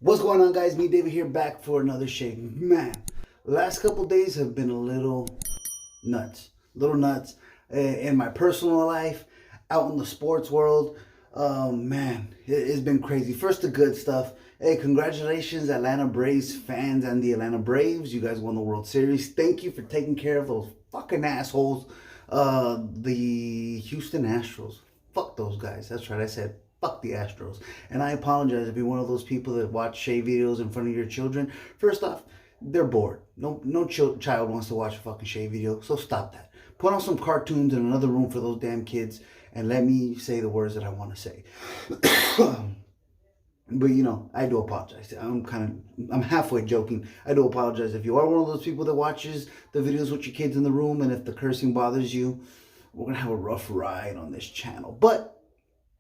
What's going on, guys? Me, David, here, back for another shave. Man, last couple days have been a little nuts. In my personal life, out in the sports world. Man, it's been crazy. First, the good stuff. Hey, congratulations, Atlanta Braves fans and the Atlanta Braves. You guys won the World Series. Thank you for taking care of those fucking assholes. The Houston Astros. Fuck those guys. That's right, I said fuck the Astros. And I apologize if you're one of those people that watch shave videos in front of your children. First off, they're bored. No child wants to watch a fucking shave video, so stop that. Put on some cartoons in another room for those damn kids, and let me say the words that I want to say. But I do apologize. I'm halfway joking. I do apologize if you are one of those people that watches the videos with your kids in the room, and if the cursing bothers you, we're gonna have a rough ride on this channel. But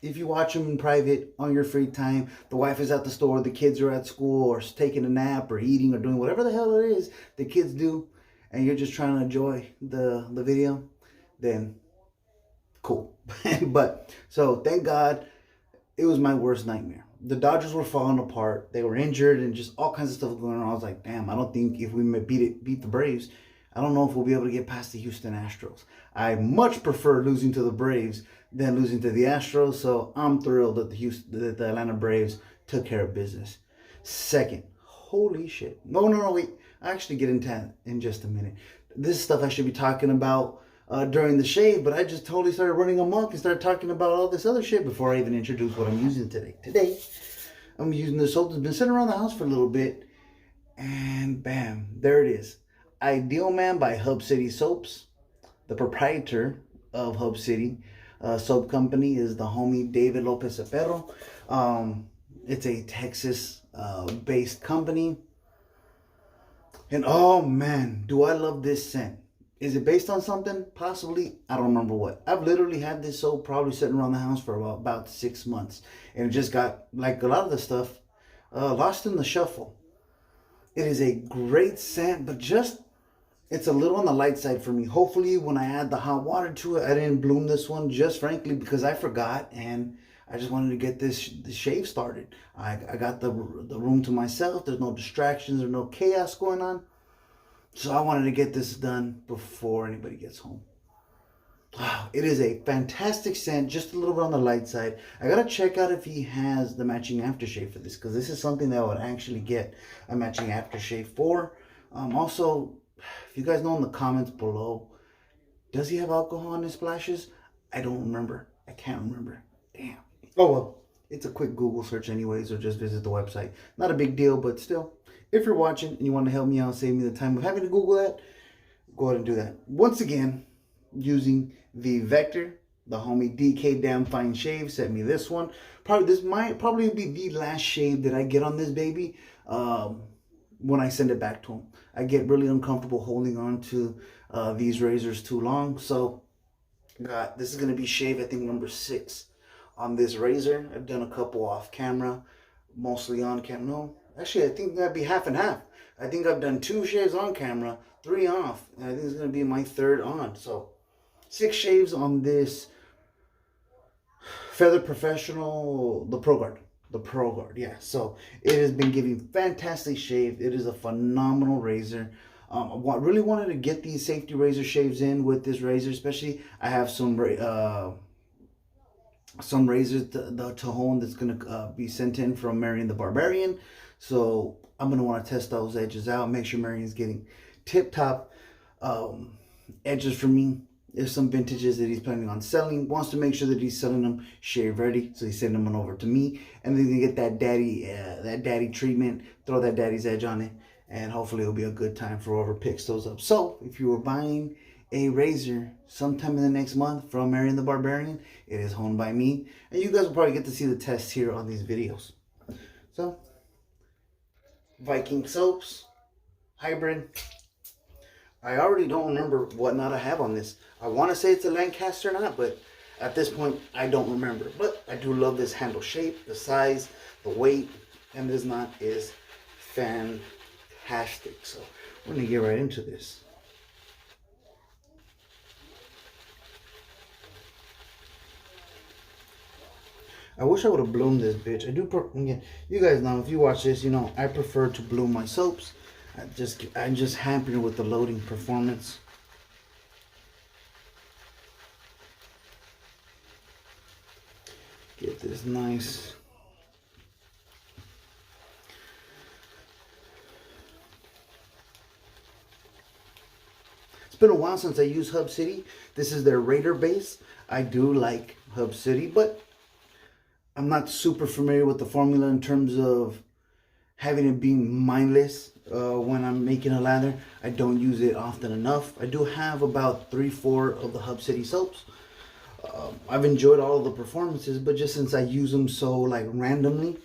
if you watch them in private on your free time, the wife is at the store, the kids are at school, or taking a nap, or eating, or doing whatever the hell it is the kids do, and you're just trying to enjoy the video, then cool. But so thank God, it was my worst nightmare. The Dodgers were falling apart. They were injured and just all kinds of stuff going on. I was like, damn, I don't think if we beat the Braves, I don't know if we'll be able to get past the Houston Astros. I much prefer losing to the Braves than losing to the Astros, so I'm thrilled that the Atlanta Braves took care of business. Second, holy shit. No, wait. I'll actually get into that in just a minute. This is stuff I should be talking about during the shave, but I just totally started running amok and started talking about all this other shit before I even introduce what I'm using today. Today, I'm using the soap that's been sitting around the house for a little bit, and bam, there it is. Ideal Man by Hub City Soaps. The proprietor of Hub City Soap Company is the homie David Lopez Cepero. It's a Texas-based company. And oh man, do I love this scent. Is it based on something? Possibly. I don't remember what. I've literally had this soap probably sitting around the house for about 6 months. And it just got, like a lot of the stuff, lost in the shuffle. It is a great scent, but it's a little on the light side for me. Hopefully when I add the hot water to it, I didn't bloom this one, just frankly because I forgot, and I just wanted to get this shave started. I got the room to myself. There's no distractions or no chaos going on. So I wanted to get this done before anybody gets home. Wow, it is a fantastic scent, just a little bit on the light side. I gotta check out if he has the matching aftershave for this, because this is something that I would actually get a matching aftershave for. Also, if you guys know in the comments below, does he have alcohol in his splashes? I don't remember. I can't remember. Damn. Oh well, it's a quick Google search anyways, or just visit the website. Not a big deal, but still, if you're watching and you want to help me out, save me the time of having to Google that, go ahead and do that. Once again, using the Vector, the homie DK Damn Fine Shave sent me this one. This might probably be the last shave that I get on this baby. When I send it back to him, I get really uncomfortable holding on to these razors too long. So, this is gonna be shave, I think, number 6 on this razor. I've done a couple off camera, mostly on camera. No, actually, I think that'd be half and half. I think I've done 2 shaves on camera, 3 off, and I think it's gonna be my 3rd on. So, 6 shaves on this Feather Professional, the Pro Guard, yeah. So it has been giving fantastic shave. It is a phenomenal razor. I really wanted to get these safety razor shaves in with this razor, especially I have some razors to hone that's gonna be sent in from Marion the Barbarian. So I'm gonna want to test those edges out, make sure Marion's getting tip-top edges from me. There's some vintages that he's planning on selling. Wants to make sure that he's selling them shave ready, so he's sending them over to me, and then you get that daddy treatment, throw that daddy's edge on it, and hopefully it'll be a good time for whoever picks those up. So if you were buying a razor sometime in the next month from Marion the Barbarian, it is honed by me, and you guys will probably get to see the tests here on these videos. So Viking soaps, hybrid. I already don't remember what knot I have on this. I want to say it's a Lancaster knot, but at this point, I don't remember. But I do love this handle shape, the size, the weight, and this knot is fantastic. So we're going to get right into this. I wish I would have bloomed this bitch. I do. Yeah, you guys know if you watch this, you know I prefer to bloom my soaps. I'm just happy with the loading performance. Get this nice. It's been a while since I used Hub City. This is their Raider base. I do like Hub City, but I'm not super familiar with the formula in terms of having it being mindless when I'm making a lather. I don't use it often enough. I do have about 3-4 of the Hub City soaps. I've enjoyed all of the performances, but just since I use them so like randomly,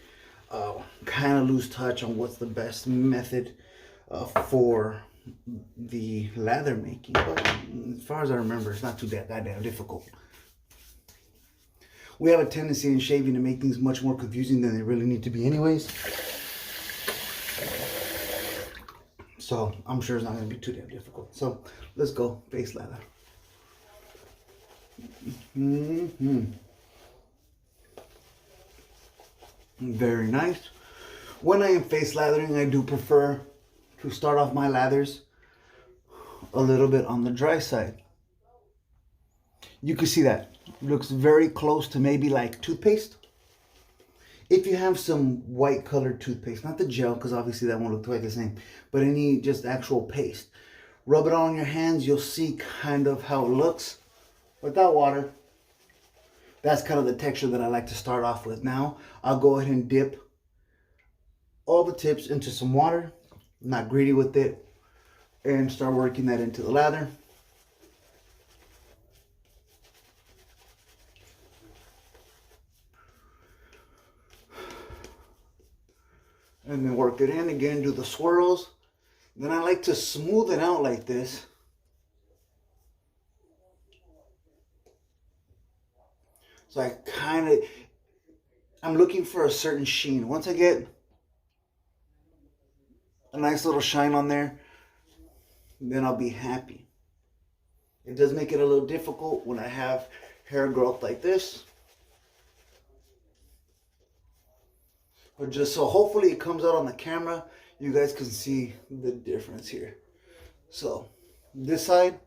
kind of lose touch on what's the best method for the lather making. But as far as I remember, it's not too goddamn difficult. We have a tendency in shaving to make things much more confusing than they really need to be anyways. So I'm sure it's not going to be too damn difficult. So let's go face lather. Very nice. When I am face lathering, I do prefer to start off my lathers a little bit on the dry side. You can see that. It looks very close to maybe like toothpaste. If you have some white colored toothpaste, not the gel, because obviously that won't look quite the same, but any just actual paste, rub it on your hands, you'll see kind of how it looks without water. That's kind of the texture that I like to start off with. Now I'll go ahead and dip all the tips into some water, not greedy with it, and start working that into the lather. And then work it in again, do the swirls. Then I like to smooth it out like this. So I'm looking for a certain sheen. Once I get a nice little shine on there, then I'll be happy. It does make it a little difficult when I have hair growth like this. But just so hopefully it comes out on the camera, you guys can see the difference here. So this side,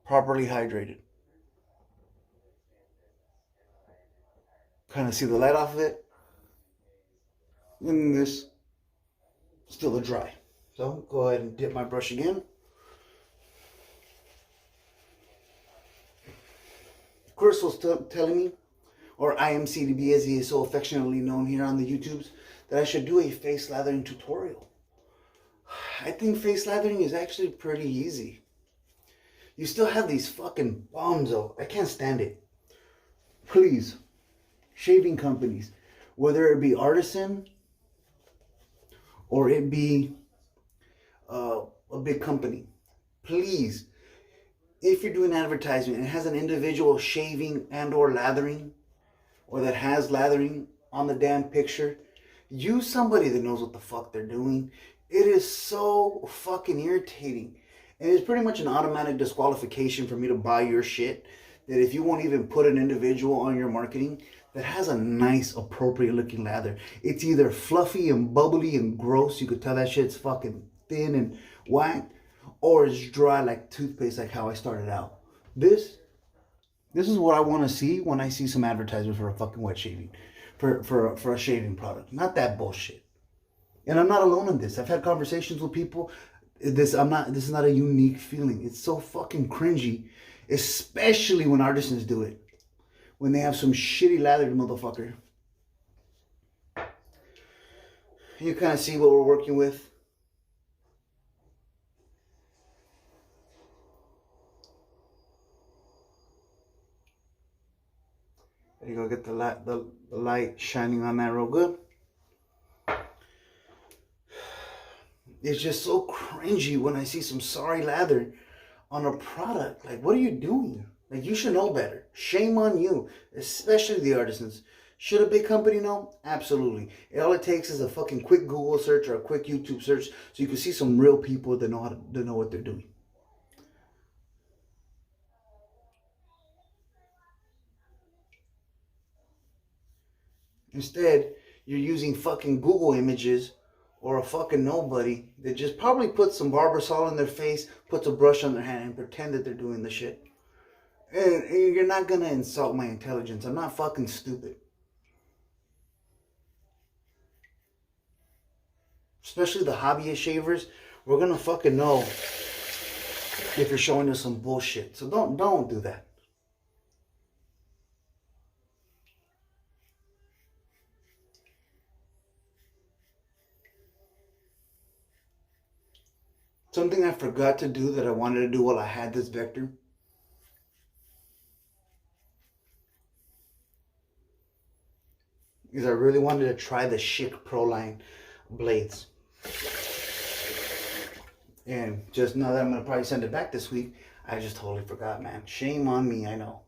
properly hydrated. Kind of see the light off of it. And this, still a dry. So go ahead and dip my brush again. Chris was telling me, or IMCDB as he is so affectionately known here on the YouTubes, that I should do a face lathering tutorial. I think face lathering is actually pretty easy. You still have these fucking bums though. I can't stand it. Please, shaving companies, whether it be artisan or it be a big company, please, if you're doing advertisement and it has an individual shaving and or lathering, or that has lathering on the damn picture, use somebody that knows what the fuck they're doing. It is so fucking irritating. And it's pretty much an automatic disqualification for me to buy your shit, that if you won't even put an individual on your marketing that has a nice, appropriate looking lather. It's either fluffy and bubbly and gross, you could tell that shit's fucking thin and whack, or it's dry like toothpaste, like how I started out. This is what I want to see when I see some advertisement for a fucking wet shaving, for a shaving product. Not that bullshit. And I'm not alone in this. I've had conversations with people. This is not a unique feeling. It's so fucking cringy, especially when artisans do it. When they have some shitty lathered motherfucker. You kind of see what we're working with. There you go, get the light shining on that real good. It's just so cringy when I see some sorry lather on a product. Like, what are you doing? Like, you should know better. Shame on you, especially the artisans. Should a big company know? Absolutely. All it takes is a fucking quick Google search or a quick YouTube search so you can see some real people that know what they're doing. Instead, you're using fucking Google images or a fucking nobody that just probably puts some Barbasol in their face, puts a brush on their hand, and pretend that they're doing the shit. And you're not gonna insult my intelligence. I'm not fucking stupid. Especially the hobbyist shavers, we're gonna fucking know if you're showing us some bullshit. So don't do that. Something I forgot to do that I wanted to do while I had this vector is I really wanted to try the Schick Pro Line blades. And just now that I'm going to probably send it back this week, I just totally forgot, man. Shame on me, I know.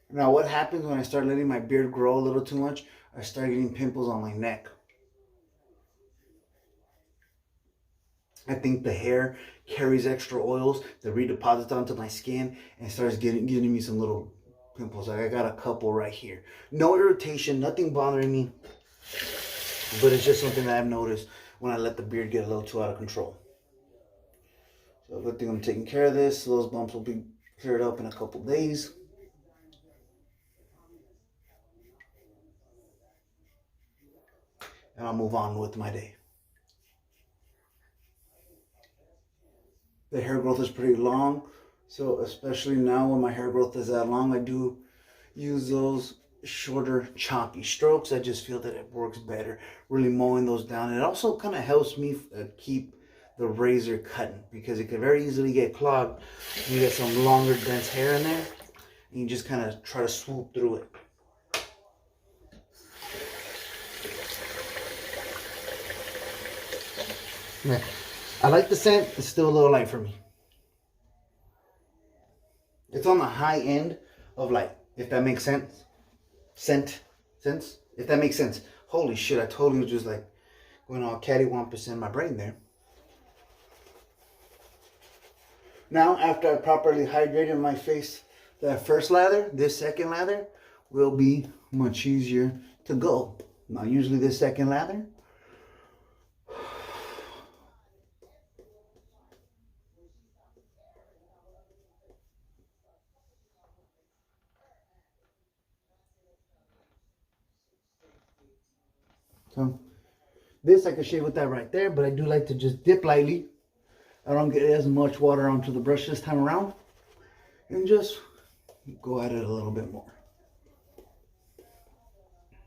Now, what happens when I start letting my beard grow a little too much? I start getting pimples on my neck. I think the hair carries extra oils that redeposits onto my skin and starts giving me some little pimples. Like I got a couple right here. No irritation, nothing bothering me, but it's just something that I've noticed when I let the beard get a little too out of control. So good thing I'm taking care of this. Those bumps will be cleared up in a couple days. And I'll move on with my day. The hair growth is pretty long, so especially now when my hair growth is that long, I do use those shorter choppy strokes. I just feel that it works better, really mowing those down. It also kind of helps me keep the razor cutting, because it can very easily get clogged. You get some longer dense hair in there, and you just kind of try to swoop through it. Yeah. I like the scent. It's still a little light for me. It's on the high end of light, if that makes sense. Sense? If that makes sense. Holy shit, I totally was just like going all cattywampus in my brain there. Now, after I properly hydrated my face, that first lather, this second lather will be much easier to go. Now, usually this second lather, so this I can shave with that right there, but I do like to just dip lightly. I don't get as much water onto the brush this time around, and just go at it a little bit more.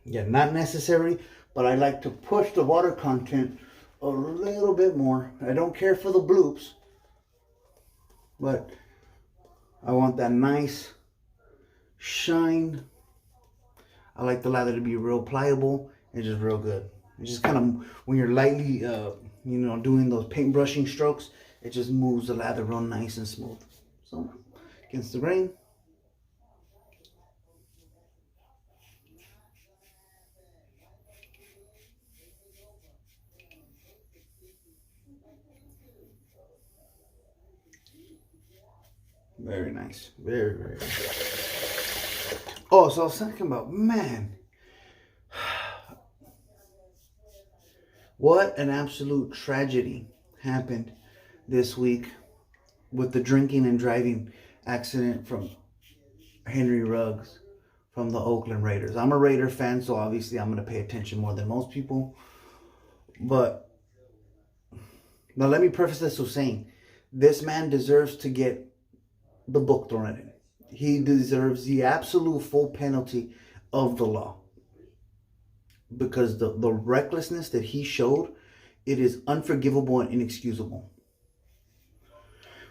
Yeah, not necessary, but I like to push the water content a little bit more. I don't care for the bloops, but I want that nice shine. I like the lather to be real pliable and just real good. It's just kind of, when you're lightly, doing those paint brushing strokes, it just moves the lather real nice and smooth. So, against the grain. Very nice. Very, very nice. Oh, so I was thinking about, man, what an absolute tragedy happened this week with the drinking and driving accident from Henry Ruggs from the Oakland Raiders. I'm a Raider fan, so obviously I'm going to pay attention more than most people. But now let me preface this with saying, this man deserves to get the book thrown at him. He deserves the absolute full penalty of the law. Because the recklessness that he showed, it is unforgivable and inexcusable.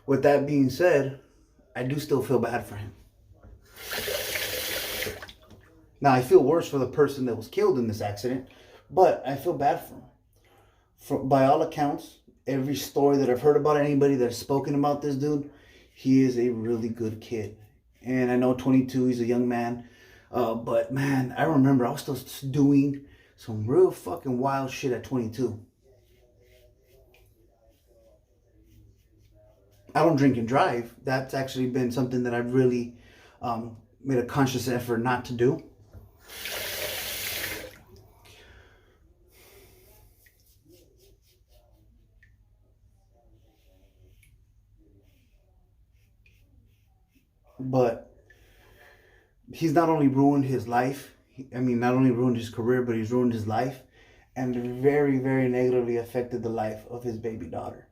With that being said, I do still feel bad for him. Now, I feel worse for the person that was killed in this accident, but I feel bad for him. By all accounts, every story that I've heard about anybody that's spoken about this dude, he is a really good kid. And I know 22, he's a young man. But man, I remember I was still doing Some real fucking wild shit at 22. I don't drink and drive. That's actually been something that I've really made a conscious effort not to do. But he's not only ruined his life, not only ruined his career, but he's ruined his life and very, very negatively affected the life of his baby daughter.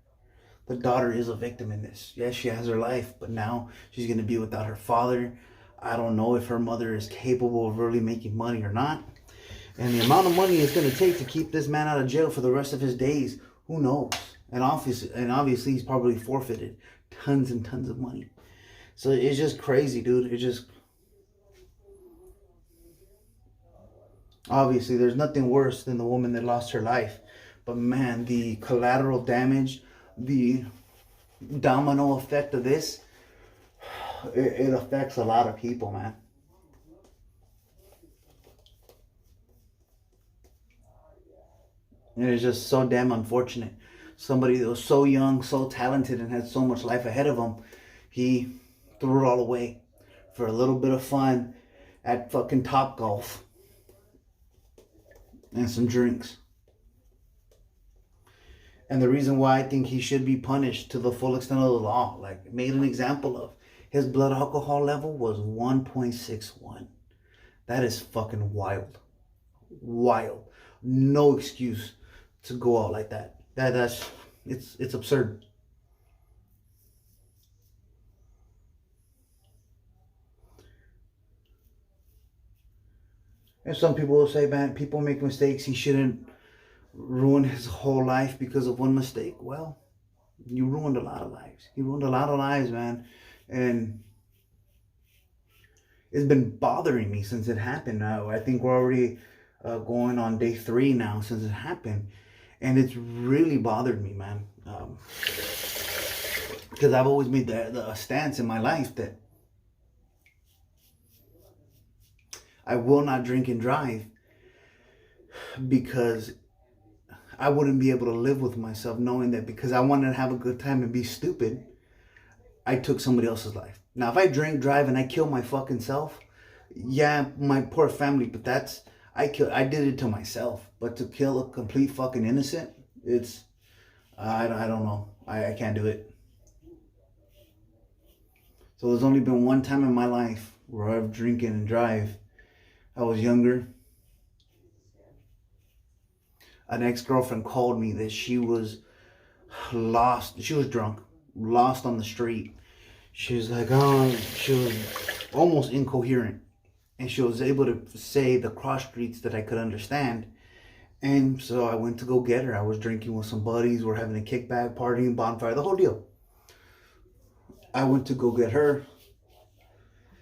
The daughter is a victim in this. Yes, she has her life, but now she's going to be without her father. I don't know if her mother is capable of really making money or not. And the amount of money it's going to take to keep this man out of jail for the rest of his days, who knows? And obviously he's probably forfeited tons and tons of money. So it's just crazy, dude. It just... Obviously, there's nothing worse than the woman that lost her life. But man, the collateral damage, the domino effect of this, it affects a lot of people, man. And it's just so damn unfortunate. Somebody that was so young, so talented, and had so much life ahead of him, he threw it all away for a little bit of fun at fucking Top Golf and some drinks. And the reason why I think he should be punished to the full extent of the law, like made an example of, his blood alcohol level was 1.61. That is fucking wild. Wild. No excuse to go out like that. It's absurd. And some people will say, man, people make mistakes. He shouldn't ruin his whole life because of one mistake. Well, you ruined a lot of lives. He ruined a lot of lives, man. And it's been bothering me since it happened. I think we're already going on day 3 now since it happened. And it's really bothered me, man. Because I've always made the stance in my life that I will not drink and drive, because I wouldn't be able to live with myself knowing that because I wanted to have a good time and be stupid, I took somebody else's life. Now, if I drink, drive, and I kill my fucking self, yeah, my poor family, but I did it to myself. But to kill a complete fucking innocent, I don't know. I can't do it. So there's only been one time in my life where I've drinking and drive. I was younger. An ex-girlfriend called me that she was lost. She was drunk, lost on the street. She was like, she was almost incoherent. And she was able to say the cross streets that I could understand. And so I went to go get her. I was drinking with some buddies. We're having a kickback, partying, bonfire, the whole deal. I went to go get her.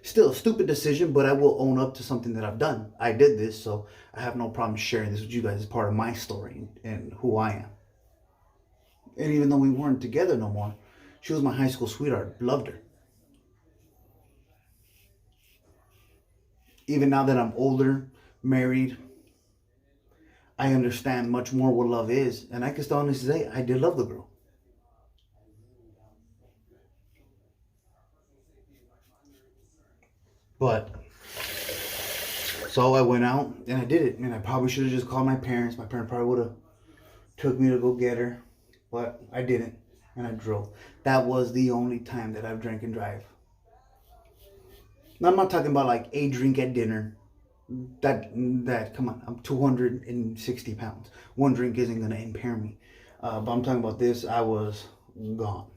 Still a stupid decision, but I will own up to something that I've done. I did this, so I have no problem sharing this with you guys as part of my story and who I am. And even though we weren't together no more, she was my high school sweetheart. Loved her. Even now that I'm older, married, I understand much more what love is. And I can still honestly say, I did love the girl. But, so I went out and I did it. And I probably should have just called my parents. My parents probably would have took me to go get her. But I didn't. And I drove. That was the only time that I've drank and drive. Now, I'm not talking about like a drink at dinner. That come on, I'm 260 pounds. One drink isn't going to impair me. But I'm talking about this. I was gone.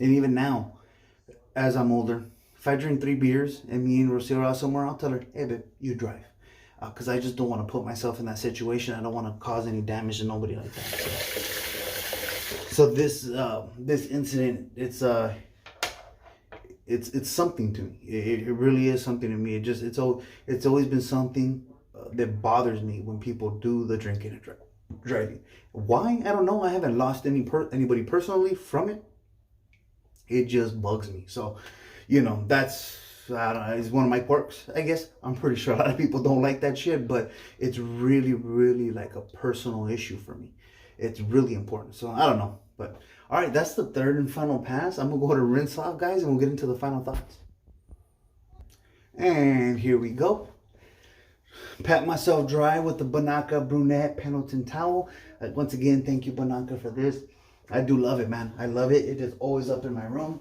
And even now, as I'm older, if I drink 3 beers and me and Rocio are out somewhere, I'll tell her, hey, babe, you drive. Because I just don't want to put myself in that situation. I don't want to cause any damage to nobody like that. So this incident, it's something to me. It really is something to me. It's always been something that bothers me when people do the drinking and driving. Why? I don't know. I haven't lost anybody personally from it. It just bugs me. So, that's I don't know, it's one of my quirks, I guess. I'm pretty sure a lot of people don't like that shit, but it's really, really like a personal issue for me. It's really important. So I don't know. But all right, that's the third and final pass. I'm gonna go ahead and rinse off, guys, and we'll get into the final thoughts. And here we go. Pat myself dry with the Banaka Brunette Pendleton towel. Once again, thank you, Banaka, for this. I do love it, man. I love it. It is always up in my room.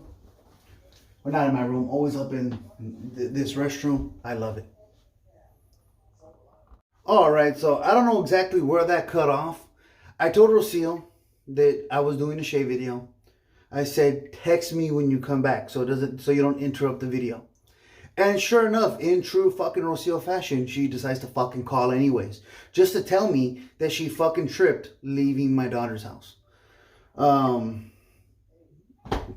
Or not in my room, always up in this restroom. I love it. All right, so I don't know exactly where that cut off. I told Rocio that I was doing a shave video. I said, text me when you come back so you don't interrupt the video. And sure enough, in true fucking Rocio fashion, she decides to fucking call anyways. Just to tell me that she fucking tripped leaving my daughter's house.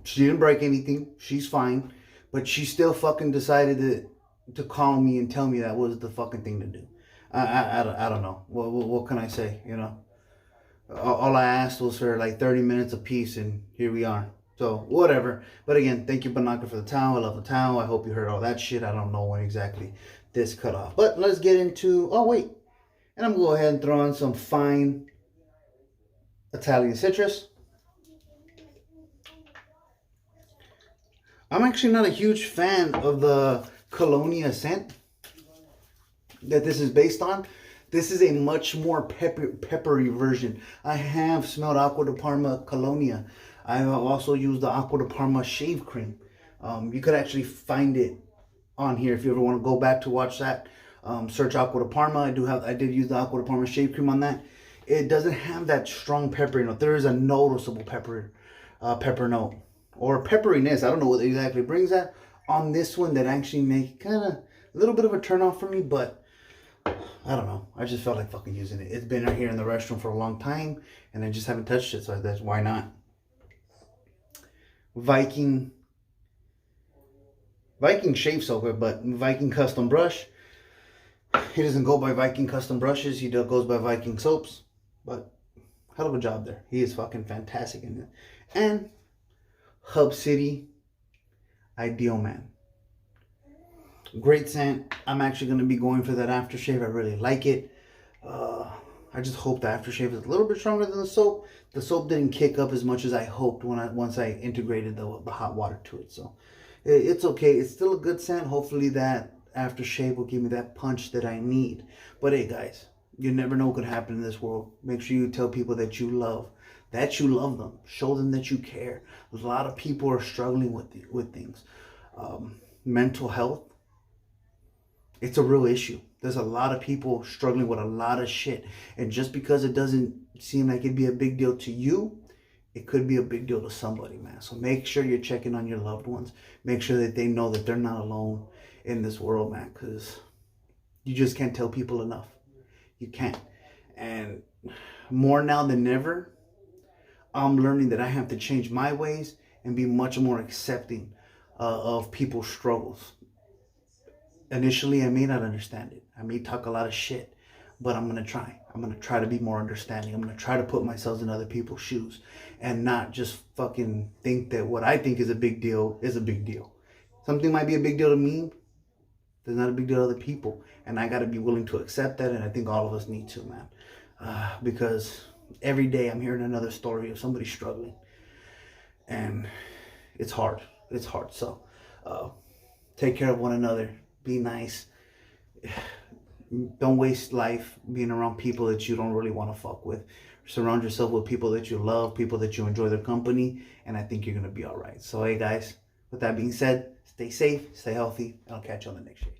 She didn't break anything. She's fine. But she still fucking decided to call me and tell me that was the fucking thing to do. I don't know. What can I say, you know? All I asked was for like 30 minutes apiece, and here we are. So, whatever. But again, thank you, Banaka, for the towel. I love the towel. I hope you heard all that shit. I don't know when exactly this cut off. But let's get into... Oh, wait. And I'm going to go ahead and throw in some fine Italian citrus. I'm actually not a huge fan of the Colonia scent that this is based on. This is a much more peppery version. I have smelled Acqua di Parma Colonia. I have also used the Acqua di Parma shave cream. You could actually find it on here if you ever want to go back to watch that. Search Acqua di Parma. I did use the Acqua di Parma shave cream on that. It doesn't have that strong peppery note. There is a noticeable pepper note. Or pepperiness, I don't know what exactly brings that on this one that actually make kind of a little bit of a turn off for me, but I don't know. I just felt like fucking using it. It's been right here in the restroom for a long time, and I just haven't touched it, so that's why not. Viking shave soap, but Viking custom brush. He doesn't go by Viking custom brushes. He goes by Viking soaps, but hell of a job there. He is fucking fantastic in it. And Hub City Ideal Man. Great scent. I'm actually going to be going for that aftershave. I really like it. I just hope the aftershave is a little bit stronger than the soap. The soap didn't kick up as much as I hoped once I integrated the hot water to it. So it's okay. It's still a good scent. Hopefully that aftershave will give me that punch that I need. But hey guys, you never know what could happen in this world. Make sure you tell people that you love them. Show them that you care. A lot of people are struggling with things. Mental health, it's a real issue. There's a lot of people struggling with a lot of shit. And just because it doesn't seem like it'd be a big deal to you, it could be a big deal to somebody, man. So make sure you're checking on your loved ones. Make sure that they know that they're not alone in this world, man. Because you just can't tell people enough. You can't. And more now than ever, I'm learning that I have to change my ways and be much more accepting of people's struggles. Initially, I may not understand it. I may talk a lot of shit, but I'm going to try. I'm going to try to be more understanding. I'm going to try to put myself in other people's shoes and not just fucking think that what I think is a big deal is a big deal. Something might be a big deal to me. It's not a big deal to other people. And I got to be willing to accept that. And I think all of us need to, man. Because every day I'm hearing another story of somebody struggling. And it's hard. It's hard. So take care of one another. Be nice. Don't waste life being around people that you don't really want to fuck with. Surround yourself with people that you love, people that you enjoy their company, and I think you're going to be all right. So, hey, guys, with that being said, stay safe, stay healthy, and I'll catch you on the next shave.